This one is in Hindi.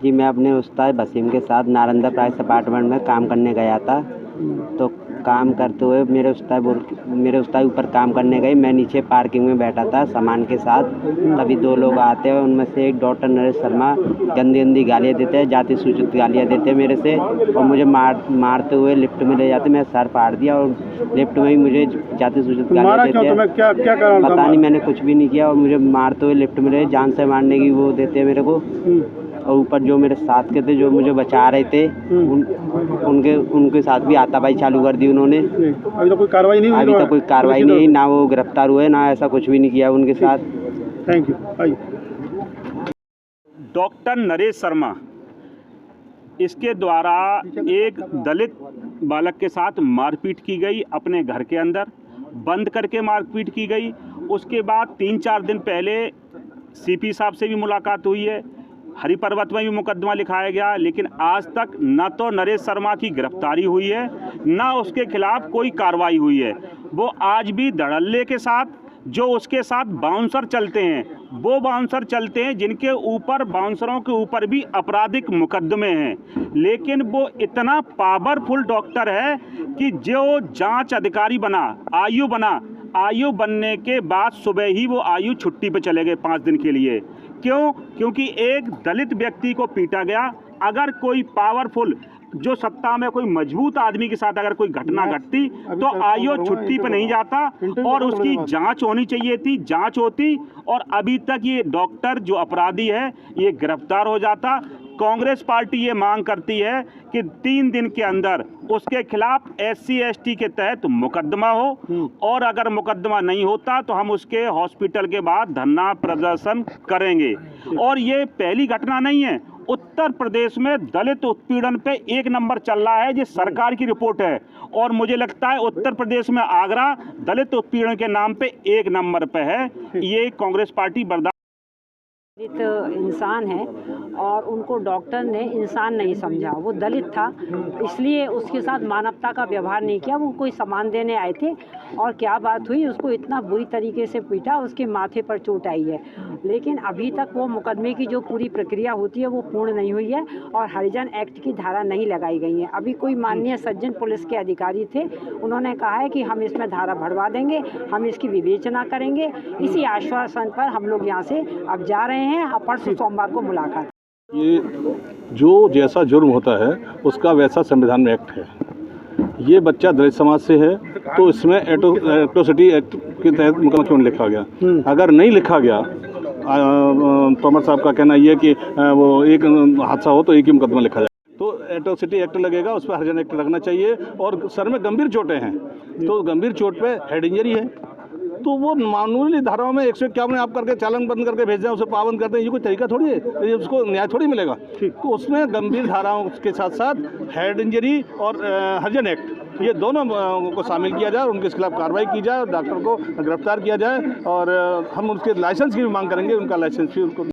जी, मैं अपने उस्ताद वसीम के साथ नालंदा प्राइस अपार्टमेंट में काम करने गया था। तो काम करते हुए मेरे उस्ताद ऊपर काम करने गए, मैं नीचे पार्किंग में बैठा था सामान के साथ। तभी 2 लोग आते हैं, उनमें से एक डॉक्टर नरेश शर्मा गंदी गालियाँ देते हैं, जाति सूचित गालियाँ देते हैं मेरे से, और मुझे मारते हुए लिफ्ट में ले जाते। मेरा सर फाड़ दिया और लिफ्ट में ही मुझे जाति सूचित गालियाँ देते हैं। क्या कारण था? पता नहीं, मैंने कुछ भी नहीं किया और मुझे मारते हुए लिफ्ट में ले जान से मारने की वो देते हैं मेरे को। और ऊपर जो मेरे साथ के थे, जो मुझे बचा रहे थे, उनके साथ भी हाथापाई चालू कर दी उन्होंने। अभी तो कोई कार्रवाई नहीं हुई? अभी तक कोई कार्रवाई नहीं हुई, ना वो गिरफ्तार हुए, ना ऐसा कुछ भी नहीं किया उनके साथ। Thank you. Doctor Naresh Sharma, इसके द्वारा एक दलित बालक के साथ मारपीट की गई, अपने घर के अंदर बंद करके मारपीट की गई। उसके बाद 3-4 दिन पहले सीपी साहब से भी मुलाकात हुई है, हरि पर्वत में भी मुकदमा लिखाया गया, लेकिन आज तक न तो नरेश शर्मा की गिरफ्तारी हुई है, न उसके खिलाफ कोई कार्रवाई हुई है। वो आज भी धड़ल्ले के साथ, जो उसके साथ बाउंसर चलते हैं, वो बाउंसर चलते हैं जिनके ऊपर, बाउंसरों के ऊपर भी आपराधिक मुकदमे हैं। लेकिन वो इतना पावरफुल डॉक्टर है कि जो जांच अधिकारी बना, आयु बनने के बाद सुबह ही वो आयु छुट्टी पे चले गए 5 दिन के लिए। क्यों? क्योंकि एक दलित व्यक्ति को पीटा गया। अगर कोई पावरफुल, जो सत्ता में कोई मजबूत आदमी के साथ अगर कोई घटना घटती तो आयु छुट्टी पे नहीं जाता और उसकी जांच होनी चाहिए थी, जांच होती, और अभी तक ये डॉक्टर जो अपराधी है ये गिरफ्तार हो जाता। कांग्रेस पार्टी ये मांग करती है कि 3 दिन के अंदर उसके खिलाफ SC/ST के तहत मुकदमा हो, और अगर मुकदमा नहीं होता तो हम उसके हॉस्पिटल के बाद धरना प्रदर्शन करेंगे। और ये पहली घटना नहीं है, उत्तर प्रदेश में दलित उत्पीड़न पे 1 नंबर चल रहा है, ये सरकार की रिपोर्ट है। और मुझे लगता है उत्तर प्रदेश में आगरा दलित उत्पीड़न के नाम पे 1 नंबर पे है। ये कांग्रेस पार्टी बर्दाश्त दलित इंसान है और उनको डॉक्टर ने इंसान नहीं समझा। वो दलित था, इसलिए उसके साथ मानवता का व्यवहार नहीं किया। वो कोई सामान देने आए थे और क्या बात हुई, उसको इतना बुरी तरीके से पीटा, उसके माथे पर चोट आई है। लेकिन अभी तक वो मुकदमे की जो पूरी प्रक्रिया होती है वो पूर्ण नहीं हुई है और हरिजन एक्ट की धारा नहीं लगाई गई है। अभी कोई माननीय सज्जन पुलिस के अधिकारी थे, उन्होंने कहा है कि हम इसमें धारा बढ़वा देंगे, हम इसकी विवेचना करेंगे। इसी आश्वासन पर हम लोग यहाँ से अब जा रहे हैं। परसों सोमवार को मुलाकात। ये जो जैसा जुर्म होता है उसका वैसा संविधान में एक्ट है। ये बच्चा दलित समाज से है तो इसमें एट्रोसिटी एक्ट के तहत मुकदमा क्यों लिखा गया? अगर नहीं लिखा गया, तोमर साहब का कहना ये है कि वो एक हादसा हो तो एक ही मुकदमा लिखा जाए, तो एट्रोसिटी एक्ट लगेगा, उस पर हरिजन एक्ट लगना चाहिए। और सर में गंभीर चोटें हैं, तो गंभीर चोट पे हेड इंजरी है, तो वो मामूली धाराओं में 151 आप करके चालान बंद करके भेज दें, उसे पाबंद करते हैं, ये कोई तरीका थोड़ी है, ये उसको न्याय थोड़ी मिलेगा। तो उसमें गंभीर धाराओं के साथ साथ हेड इंजरी और हरिजन एक्ट, ये दोनों को शामिल किया जाए, उनके खिलाफ कार्रवाई की जाए, डॉक्टर को गिरफ्तार किया जाए। और हम उनके लाइसेंस की भी मांग करेंगे, उनका लाइसेंस भी उनको